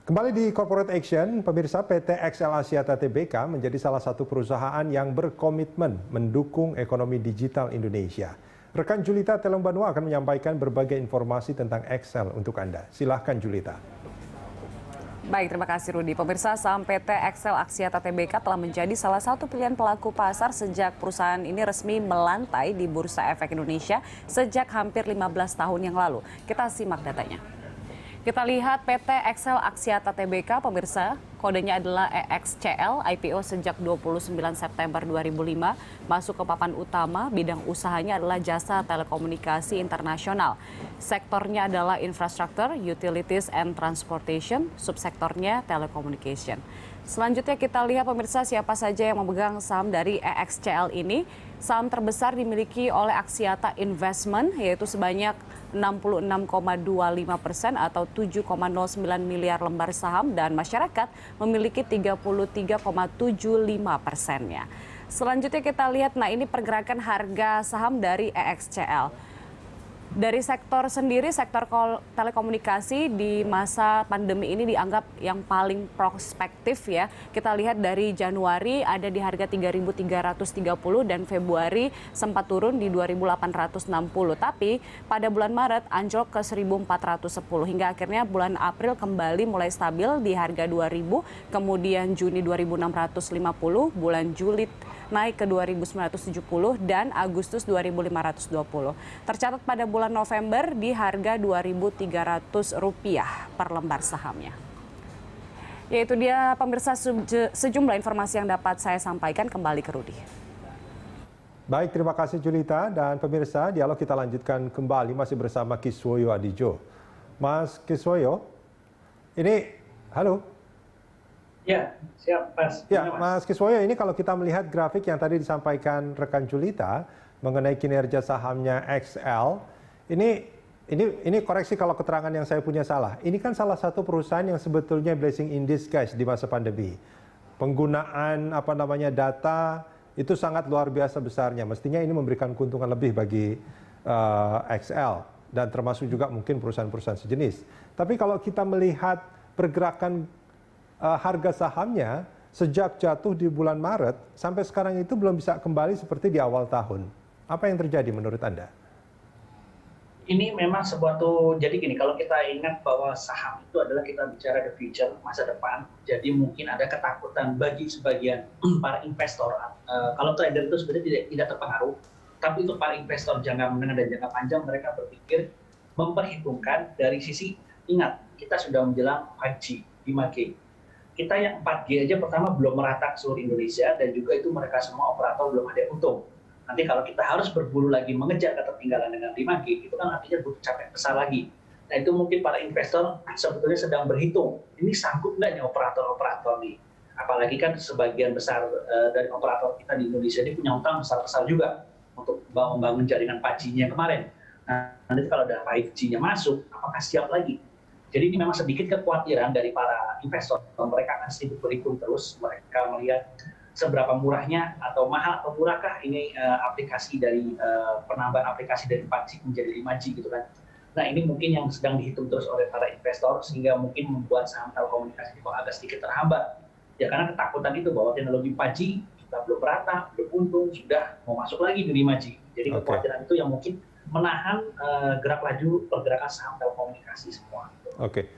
Kembali di Corporate Action, pemirsa PT XL Axiata Tbk menjadi salah satu perusahaan yang berkomitmen mendukung ekonomi digital Indonesia. Rekan Julita Telombanua akan menyampaikan berbagai informasi tentang XL untuk Anda. Silahkan Julita. Baik, terima kasih Rudi. Pemirsa, saham PT XL Axiata Tbk telah menjadi salah satu pilihan pelaku pasar sejak perusahaan ini resmi melantai di Bursa Efek Indonesia sejak hampir 15 tahun yang lalu. Kita simak datanya. Kita lihat PT XL Axiata Tbk, pemirsa, kodenya adalah EXCL, IPO sejak 29 September 2005, masuk ke papan utama, bidang usahanya adalah jasa telekomunikasi internasional. Sektornya adalah infrastructure, utilities and transportation, subsektornya telecommunication. Selanjutnya kita lihat pemirsa siapa saja yang memegang saham dari EXCL ini. Saham terbesar dimiliki oleh Axiata Investment yaitu sebanyak 66,25% atau 7,09 miliar lembar saham dan masyarakat memiliki 33,75%-nya. Selanjutnya kita lihat, nah ini pergerakan harga saham dari EXCL. Dari sektor sendiri, sektor telekomunikasi di masa pandemi ini dianggap yang paling prospektif ya. Kita lihat dari Januari ada di harga 3.330 dan Februari sempat turun di 2.860. Tapi pada bulan Maret anjlok ke 1.410 hingga akhirnya bulan April kembali mulai stabil di harga 2.000, kemudian Juni 2.650, bulan Juli naik ke 2.970 dan Agustus 2.520. Tercatat pada bulan November di harga Rp2.300 per lembar sahamnya. Yaitu dia pemirsa sejumlah informasi yang dapat saya sampaikan. Kembali ke Rudi. Baik, terima kasih Julita. Dan pemirsa, dialog kita lanjutkan kembali masih bersama Kiswoyo Adijo. Mas Kiswoyo, ini halo. Ya, siap Mas. Ya, Mas Kiswoyo, ini kalau kita melihat grafik yang tadi disampaikan rekan Julita mengenai kinerja sahamnya XL, ini koreksi kalau keterangan yang saya punya salah. Ini kan salah satu perusahaan yang sebetulnya blessing in disguise di masa pandemi. Penggunaan data itu sangat luar biasa besarnya. Mestinya ini memberikan keuntungan lebih bagi XL dan termasuk juga mungkin perusahaan-perusahaan sejenis. Tapi kalau kita melihat pergerakan harga sahamnya sejak jatuh di bulan Maret sampai sekarang itu belum bisa kembali seperti di awal tahun. Apa yang terjadi menurut Anda? Ini memang jadi gini, kalau kita ingat bahwa saham itu adalah kita bicara the future, masa depan, jadi mungkin ada ketakutan bagi sebagian para investor. Kalau trader itu sebenarnya tidak terpengaruh, tapi untuk para investor jangka menengah dan jangka panjang mereka berpikir memperhitungkan dari sisi, ingat kita sudah menjelang 5G, 5G. Kita yang 4G aja pertama belum merata ke seluruh Indonesia dan juga itu mereka semua operator belum ada yang untung. Nanti kalau kita harus berburu lagi mengejar ketertinggalan dengan 5G, itu kan artinya butuh capek besar lagi. Nah itu mungkin para investor sebetulnya sedang berhitung, ini sanggup nggak nih operator-operator nih? Apalagi kan sebagian besar dari operator kita di Indonesia ini punya utang besar-besar juga untuk membangun jaringan 4G-nya kemarin. Nah nanti kalau ada 5G-nya masuk, apakah siap lagi? Jadi ini memang sedikit kekhawatiran dari para investor. Mereka akan sibuk berhitung terus, mereka melihat seberapa murahnya atau mahal atau murahkah ini aplikasi dari penambahan aplikasi dari 4G menjadi 5G gitu kan. Nah ini mungkin yang sedang dihitung terus oleh para investor sehingga mungkin membuat saham telekomunikasi itu agak sedikit terhambat. Ya karena ketakutan itu bahwa teknologi 4G kita belum merata, belum untung, sudah mau masuk lagi di 5G. Jadi kekhawatiran itu yang mungkin menahan gerak laju pergerakan saham telekomunikasi semua. Oke.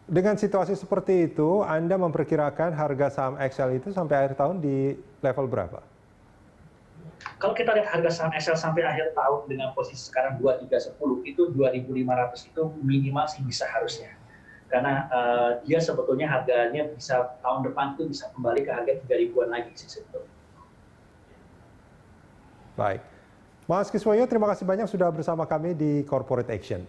Dengan situasi seperti itu, Anda memperkirakan harga saham XL itu sampai akhir tahun di level berapa? Kalau kita lihat harga saham XL sampai akhir tahun dengan posisi sekarang 2310 itu 2.500 itu minimal sih bisa harusnya. Karena dia sebetulnya harganya bisa tahun depan itu bisa kembali ke harga 3.000-an lagi sih sebetulnya. Baik. Mas Kiswoyo, terima kasih banyak sudah bersama kami di Corporate Action.